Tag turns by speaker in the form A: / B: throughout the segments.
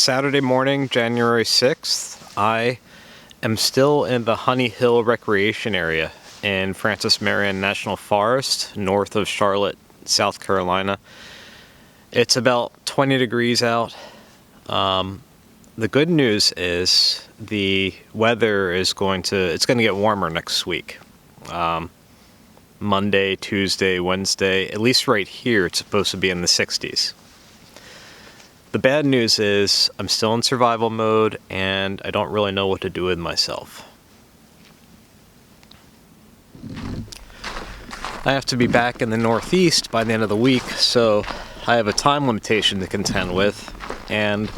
A: Saturday morning, January 6th. I am still in the Honey Hill Recreation Area in Francis Marion National Forest, north of Charlotte, South Carolina. It's about 20 degrees out. The good news is the weather is going to get warmer next week. Monday, Tuesday, Wednesday, at least right here, it's supposed to be in the 60s. The bad news is I'm still in survival mode and I don't really know what to do with myself. I have to be back in the Northeast by the end of the week, so I have a time limitation to contend with, and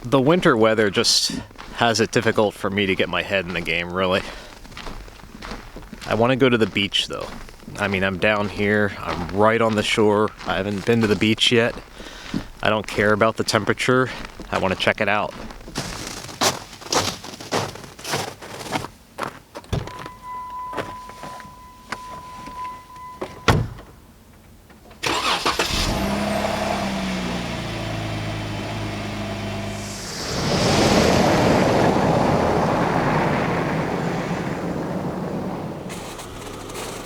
A: the winter weather just has it difficult for me to get my head in the game, really. I want to go to the beach, though. I mean, I'm down here, I'm right on the shore, I haven't been to the beach yet. I don't care about the temperature, I want to check it out.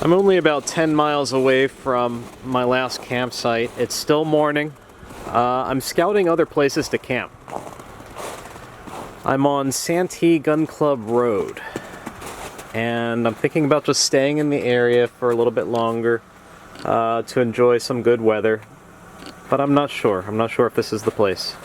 A: I'm only about 10 miles away from my last campsite. It's still morning. I'm scouting other places to camp. I'm on Santee Gun Club Road, and I'm thinking about just staying in the area for a little bit longer to enjoy some good weather, but I'm not sure. I'm not sure if this is the place.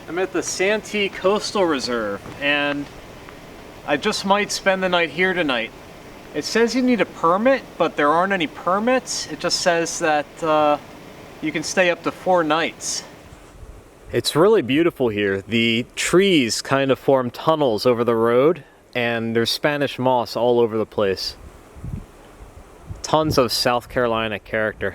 A: I'm at the Santee Coastal Reserve, and I just might spend the night here tonight. It says you need a permit, but there aren't any permits. It just says that you can stay up to 4 nights. It's really beautiful here. The trees kind of form tunnels over the road, and there's Spanish moss all over the place. Tons of South Carolina character.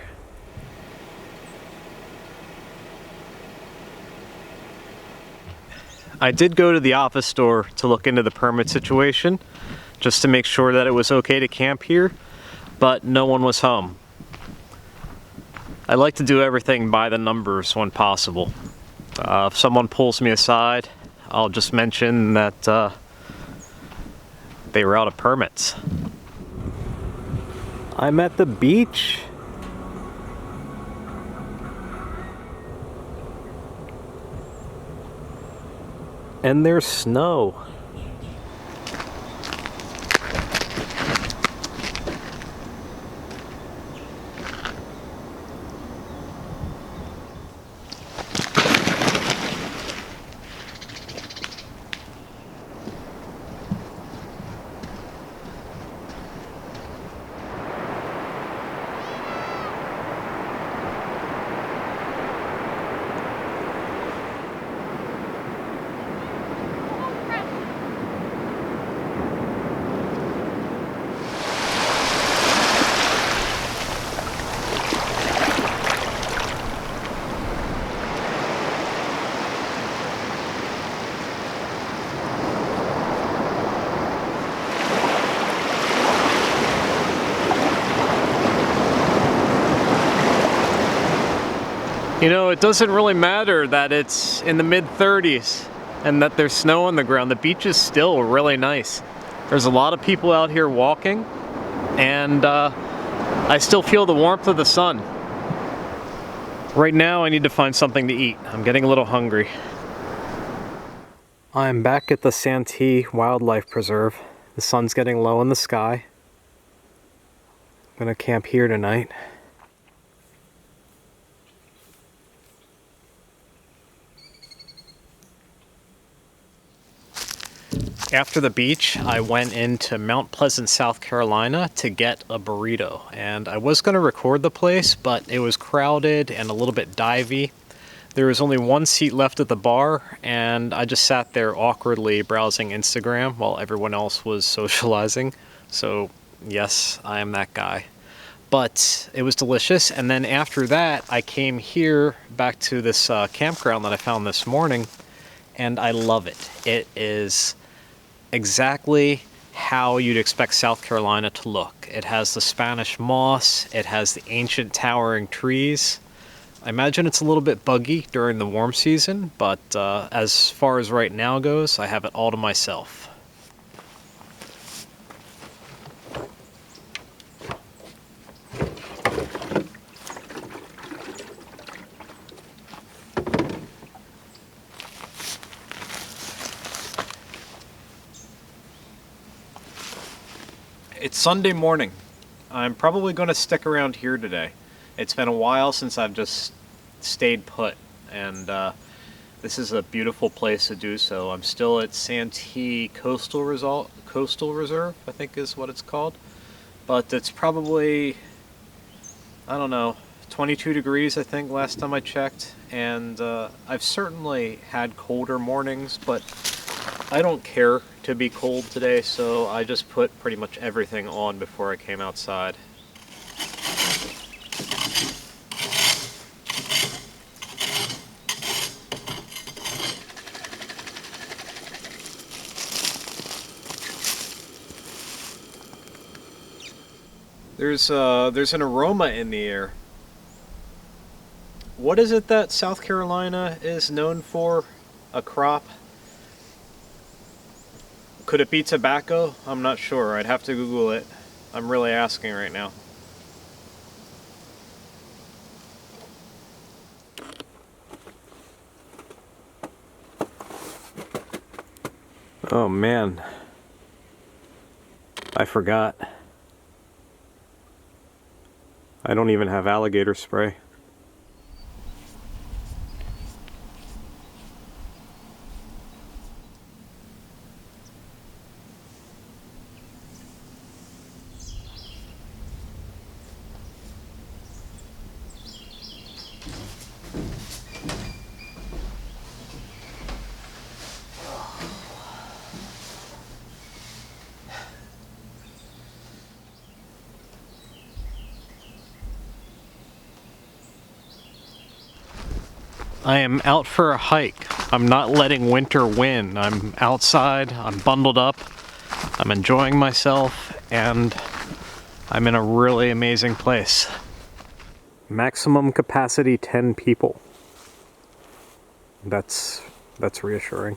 A: I did go to the office store to look into the permit situation, just to make sure that it was okay to camp here, but no one was home. I like to do everything by the numbers when possible. If someone pulls me aside, I'll just mention that they were out of permits. I'm at the beach. And there's snow. You know, it doesn't really matter that it's in the mid-30s and that there's snow on the ground. The beach is still really nice. There's a lot of people out here walking, and I still feel the warmth of the sun. Right now I need to find something to eat. I'm getting a little hungry. I'm back at the Santee Wildlife Preserve. The sun's getting low in the sky. I'm gonna camp here tonight. After the beach, I went into Mount Pleasant, South Carolina to get a burrito. And I was going to record the place, but it was crowded and a little bit divey. There was only one seat left at the bar, and I just sat there awkwardly browsing Instagram while everyone else was socializing. So Yes, I am that guy. But it was delicious, and then after that, I came here back to this campground that I found this morning, and I love it. It is exactly how you'd expect South Carolina to look. It has the Spanish moss, it has the ancient towering trees. I imagine it's a little bit buggy during the warm season, but as far as right now goes, I have it all to myself. It's Sunday morning. I'm probably going to stick around here today. It's been a while since I've just stayed put, and this is a beautiful place to do so. I'm still at Santee Coastal Reserve, I think is what it's called. But it's probably, I don't know, 22 degrees I think last time I checked, and I've certainly had colder mornings, but I don't care to be cold today, so I just put pretty much everything on before I came outside. There's an aroma in the air. What is it that South Carolina is known for? A crop? Could it be tobacco? I'm not sure. I'd have to Google it. I'm really asking right now. Oh man. I forgot. I don't even have alligator spray. I am out for a hike. I'm not letting winter win. I'm outside, I'm bundled up, I'm enjoying myself, and I'm in a really amazing place. Maximum capacity 10 people. That's reassuring.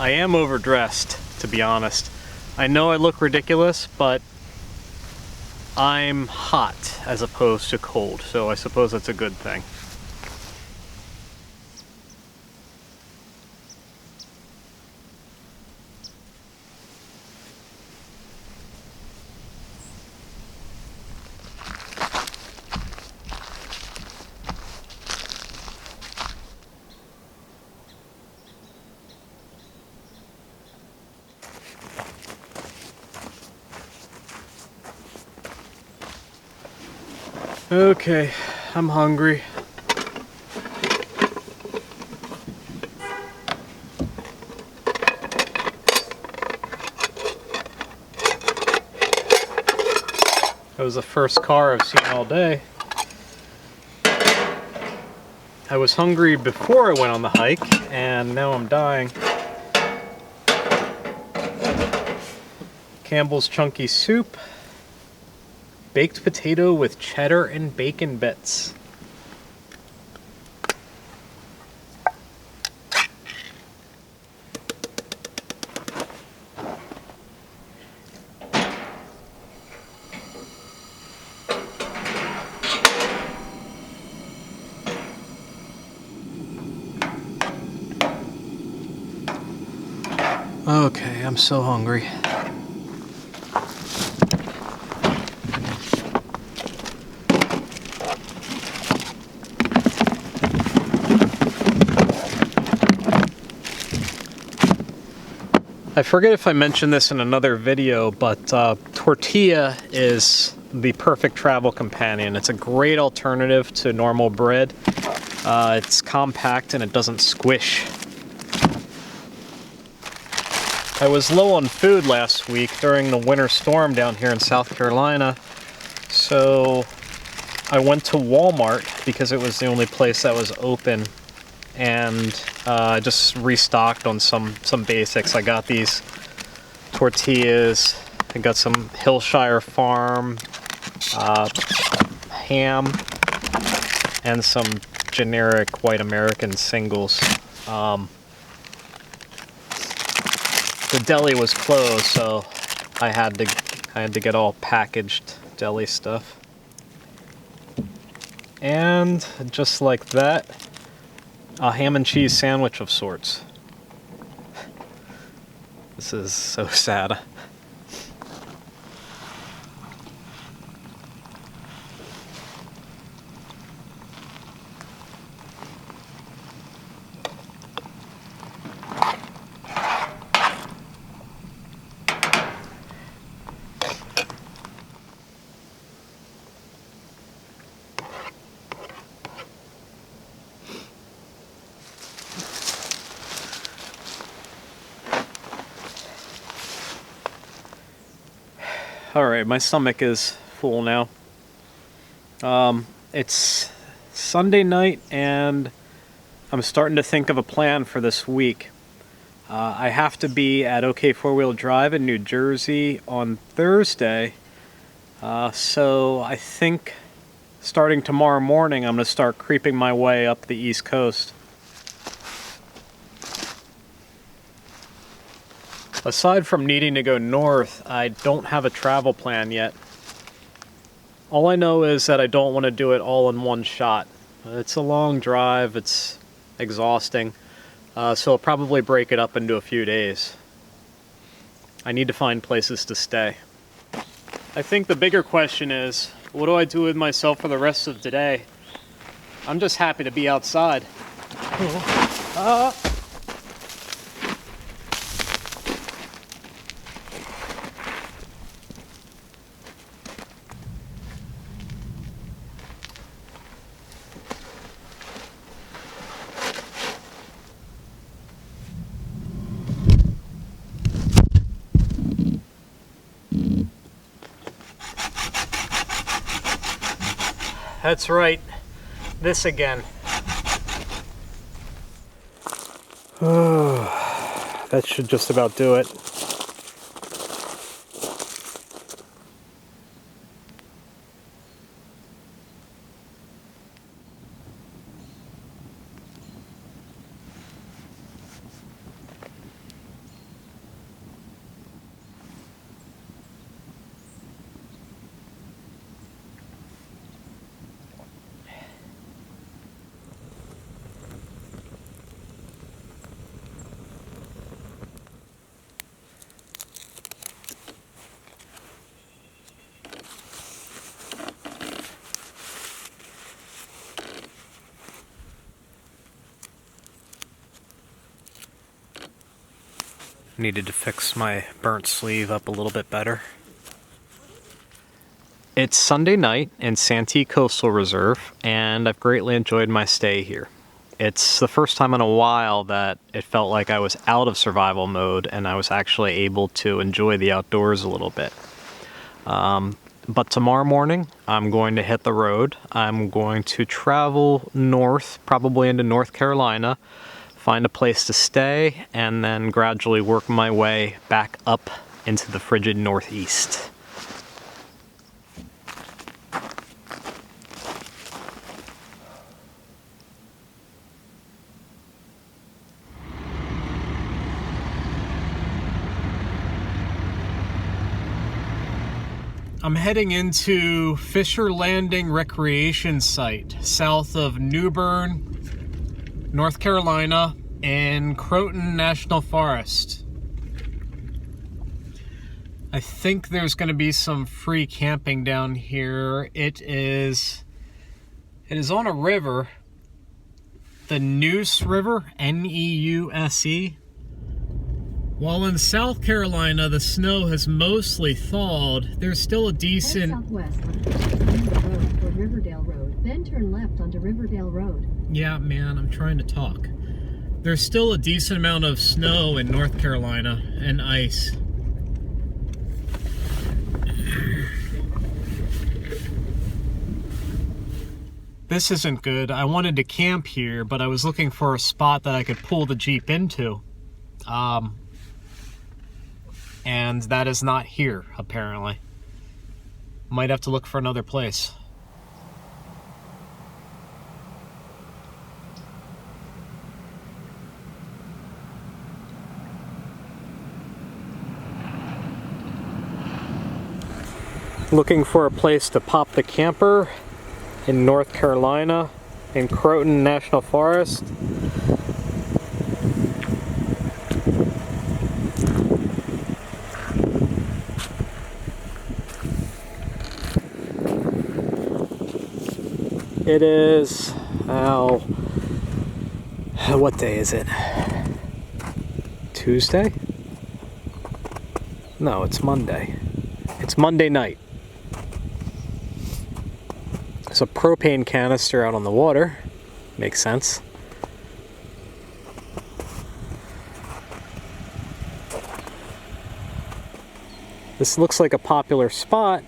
A: I am overdressed, to be honest. I know I look ridiculous, but I'm hot as opposed to cold, so I suppose that's a good thing. Okay, I'm hungry. That was the first car I've seen all day. I was hungry before I went on the hike, and now I'm dying. Campbell's Chunky Soup. Baked potato with cheddar and bacon bits. Okay, I'm so hungry. I forget if I mentioned this in another video, but tortilla is the perfect travel companion. It's a great alternative to normal bread. It's compact and it doesn't squish. I was low on food last week during the winter storm down here in South Carolina, so I went to Walmart because it was the only place that was open, and I just restocked on some basics. I got these tortillas, I got some Hillshire Farm ham, and some generic white American singles. The deli was closed, so I had to get all packaged deli stuff. And just like that, a ham and cheese sandwich of sorts. This is so sad. Alright, my stomach is full now. It's Sunday night and I'm starting to think of a plan for this week. I have to be at OK Four Wheel Drive in New Jersey on Thursday, so I think starting tomorrow morning I'm going to start creeping my way up the East Coast. Aside from needing to go north, I don't have a travel plan yet. All I know is that I don't want to do it all in one shot. It's a long drive, it's exhausting, so I'll probably break it up into a few days. I need to find places to stay. I think the bigger question is, what do I do with myself for the rest of today? I'm just happy to be outside. That's right, this again. That should just about do it. Needed to fix my burnt sleeve up a little bit better. It's Sunday night in Santee Coastal Reserve, and I've greatly enjoyed my stay here. It's the first time in a while that it felt like I was out of survival mode and I was actually able to enjoy the outdoors a little bit. But tomorrow morning, I'm going to hit the road. I'm going to travel north, probably into North Carolina, find a place to stay, and then gradually work my way back up into the frigid Northeast. I'm heading into Fisher Landing Recreation Site, south of New Bern, North Carolina, and Croatan National Forest. I think there's going to be some free camping down here. It is on a river, the Neuse River, Neuse. While in South Carolina the snow has mostly thawed, there's still a decent...
B: Head southwest on road toward Riverdale Road, then turn left onto Riverdale Road.
A: Yeah, man, I'm trying to talk. There's still a decent amount of snow in North Carolina and ice. This isn't good. I wanted to camp here, but I was looking for a spot that I could pull the Jeep into. And that is not here, apparently. Might have to look for another place. Looking for a place to pop the camper in North Carolina, in Croatan National Forest. It is, what day is it? Tuesday? No, it's Monday. It's Monday night. There's a propane canister out on the water. Makes sense. This looks like a popular spot,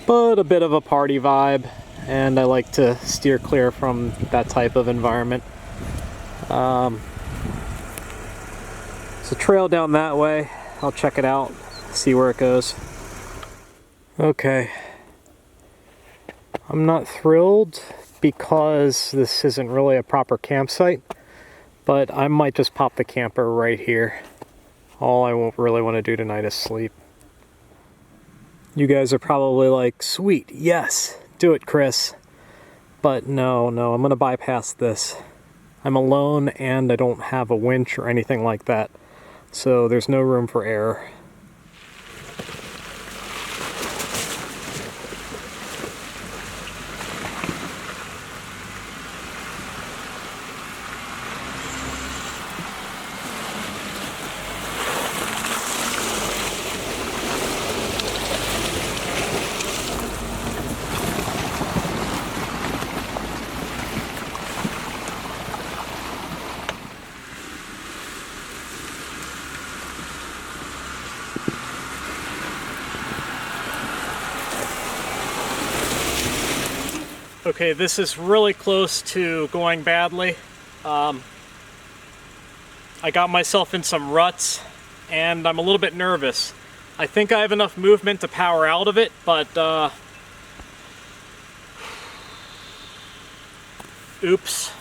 A: but a bit of a party vibe, and I like to steer clear from that type of environment. There's a trail down that way. I'll check it out, see where it goes. Okay. I'm not thrilled because this isn't really a proper campsite, but I might just pop the camper right here. All I won't really want to do tonight is sleep. You guys are probably like, sweet, yes, do it, Chris. But no, I'm going to bypass this. I'm alone and I don't have a winch or anything like that, so there's no room for error. Okay, this is really close to going badly. I got myself in some ruts and I'm a little bit nervous. I think I have enough movement to power out of it, but oops.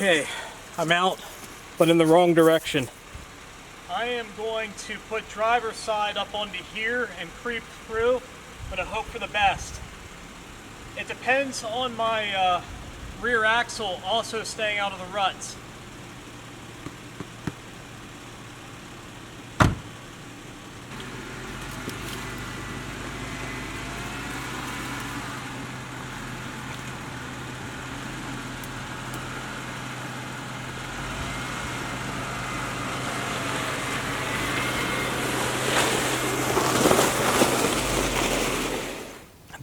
A: Okay, I'm out, but in the wrong direction. I am going to put driver's side up onto here and creep through, but I hope for the best. It depends on my rear axle also staying out of the ruts.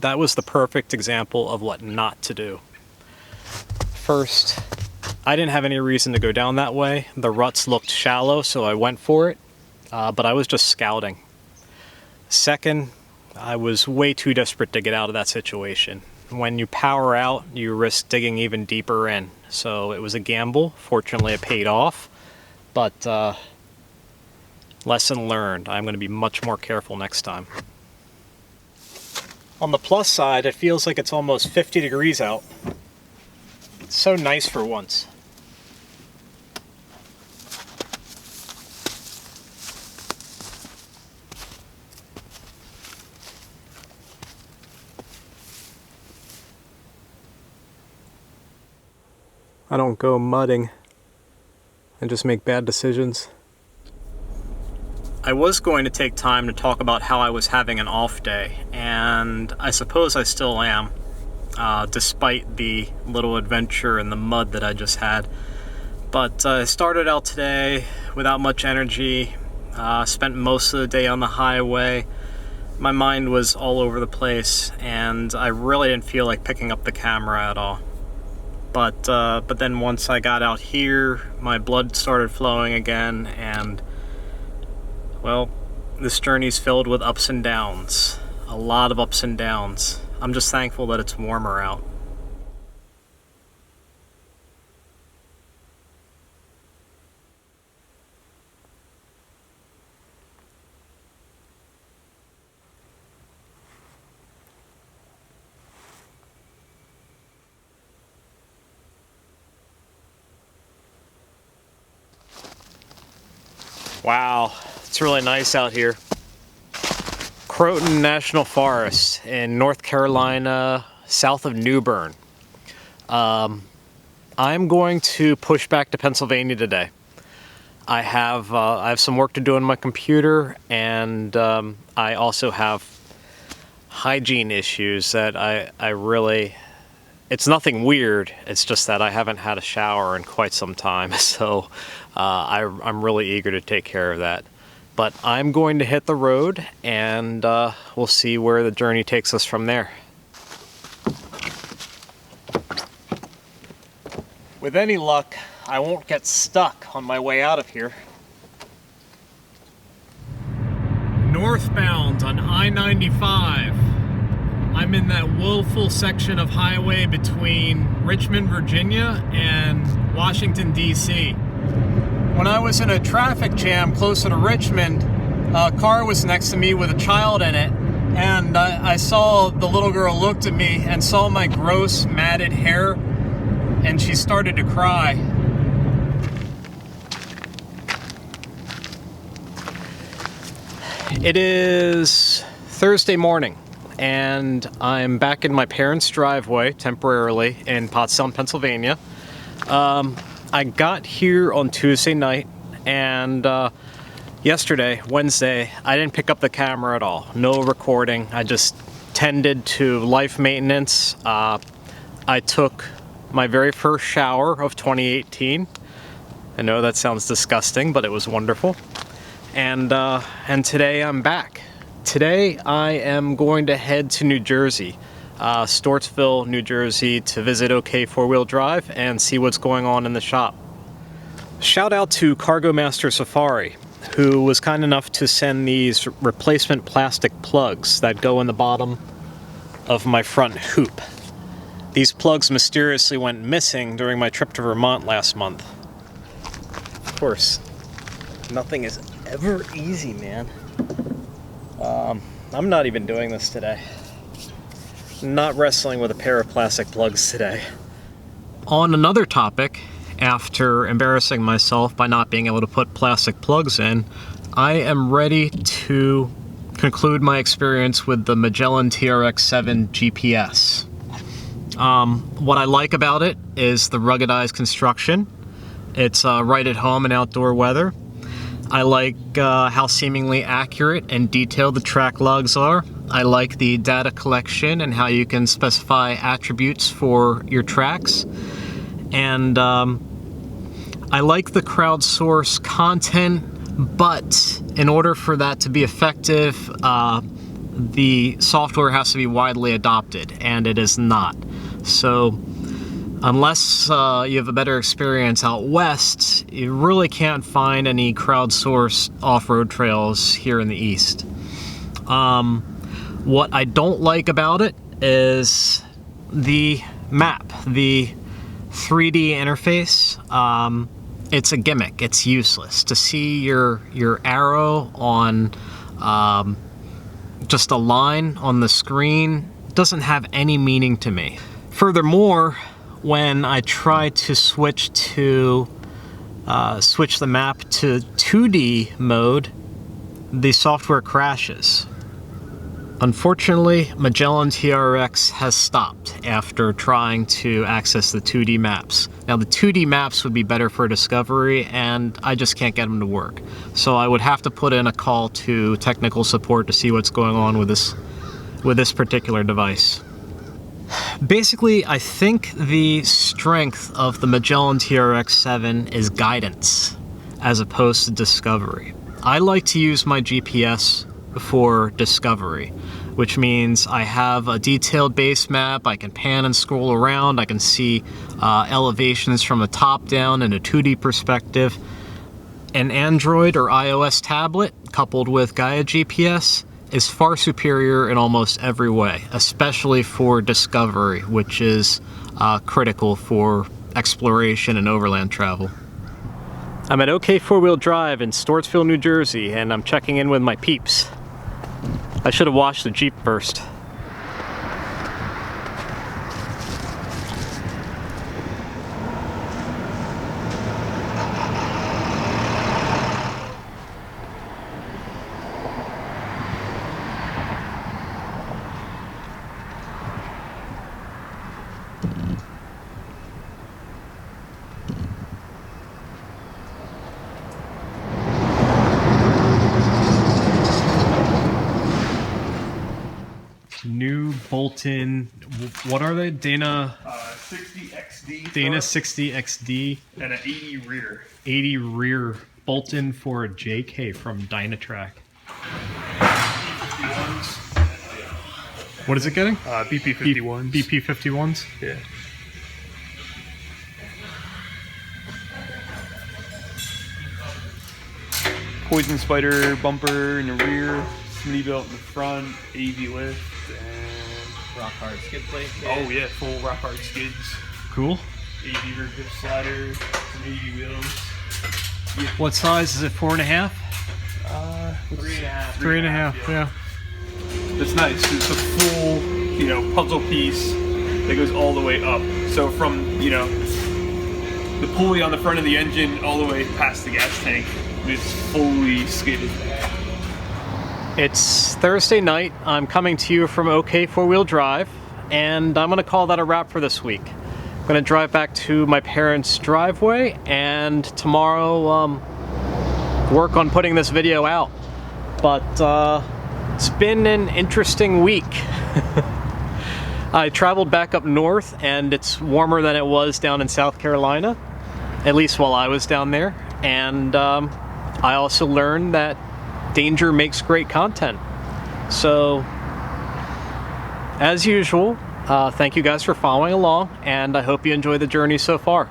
A: that was the perfect example of what not to do. First, I didn't have any reason to go down that way. The ruts looked shallow, so I went for it, but I was just scouting. Second, I was way too desperate to get out of that situation. When you power out, you risk digging even deeper in. So it was a gamble. Fortunately, it paid off, but lesson learned. I'm going to be much more careful next time. On the plus side, it feels like it's almost 50 degrees out. It's so nice for once. I don't go mudding and just make bad decisions. I was going to take time to talk about how I was having an off day, and I suppose I still am, despite the little adventure in the mud that I just had. But I started out today without much energy, spent most of the day on the highway. My mind was all over the place, and I really didn't feel like picking up the camera at all. But then once I got out here, my blood started flowing again, and well, this journey's filled with ups and downs. A lot of ups and downs. I'm just thankful that it's warmer out. Wow, it's really nice out here. Croatan National Forest in North Carolina, south of New Bern. I'm going to push back to Pennsylvania today. I have some work to do on my computer, and I also have hygiene issues that I really, it's nothing weird, it's just that I haven't had a shower in quite some time, so I'm really eager to take care of that. But I'm going to hit the road, and we'll see where the journey takes us from there. With any luck, I won't get stuck on my way out of here. Northbound on I-95. I'm in that woeful section of highway between Richmond, Virginia and Washington, D.C. When I was in a traffic jam closer to Richmond, a car was next to me with a child in it, and I saw the little girl looked at me and saw my gross matted hair, and she started to cry. It is Thursday morning, and I'm back in my parents' driveway temporarily in Pottstown, Pennsylvania. I got here on Tuesday night, and yesterday, Wednesday, I didn't pick up the camera at all. No recording. I just tended to life maintenance. I took my very first shower of 2018. I know that sounds disgusting, but it was wonderful. And today I'm back. Today I am going to head to New Jersey. Stortsville, New Jersey, to visit OK 4-Wheel Drive and see what's going on in the shop. Shout out to Cargo Master Safari, who was kind enough to send these replacement plastic plugs that go in the bottom of my front hoop. These plugs mysteriously went missing during my trip to Vermont last month. Of course, nothing is ever easy, man. I'm not even doing this today. Not wrestling with a pair of plastic plugs today. On another topic, after embarrassing myself by not being able to put plastic plugs in, I am ready to conclude my experience with the Magellan TRX7 GPS. What I like about it is the ruggedized construction. It's right at home in outdoor weather. I like how seemingly accurate and detailed the track logs are. I like the data collection and how you can specify attributes for your tracks. And I like the crowdsource content, but in order for that to be effective, the software has to be widely adopted, and it is not. So unless you have a better experience out west, you really can't find any crowdsourced off-road trails here in the east. What I don't like about it is the map, the 3D interface. It's a gimmick. It's useless. To see your arrow on just a line on the screen doesn't have any meaning to me. Furthermore, when I try to switch the map to 2D mode, the software crashes. Unfortunately, Magellan TRX has stopped after trying to access the 2D maps. Now, the 2D maps would be better for discovery, and I just can't get them to work. So I would have to put in a call to technical support to see what's going on with this particular device. Basically, I think the strength of the Magellan TRX7 is guidance, as opposed to discovery. I like to use my GPS for discovery, which means I have a detailed base map, I can pan and scroll around, I can see elevations from the top down in a 2D perspective. An Android or iOS tablet coupled with Gaia GPS is far superior in almost every way, especially for discovery, which is critical for exploration and overland travel. I'm at OK Four-Wheel Drive in Stortsville, New Jersey, and I'm checking in with my peeps. I should have washed the Jeep first. New bolt-in, what are they? Dana
C: 60XD.
A: Dana 60XD.
C: And an 80 rear.
A: 80 rear bolt-in for a JK from Dynatrack. What is it getting?
C: BP51s.
A: BP51s?
C: Yeah. Poison Spider bumper in the rear, Smitty belt in the front, AV lift, and
D: rock hard skid plate.
C: oh yeah, full rock hard skids,
A: Cool.
C: AV rear grip slider, some AV wheels.
A: What size is it? 4.5?
D: 3.5.
A: 3.5, yeah.
C: That's nice. It's a full, puzzle piece that goes all the way up. So from, the pulley on the front of the engine all the way past the gas tank, it's fully skidded.
A: It's Thursday night. I'm coming to you from OK Four-Wheel Drive, and I'm going to call that a wrap for this week. I'm going to drive back to my parents' driveway, and tomorrow work on putting this video out. But it's been an interesting week. I traveled back up north, and it's warmer than it was down in South Carolina, at least while I was down there. And I also learned that danger makes great content. So, as usual, thank you guys for following along, and I hope you enjoy the journey so far.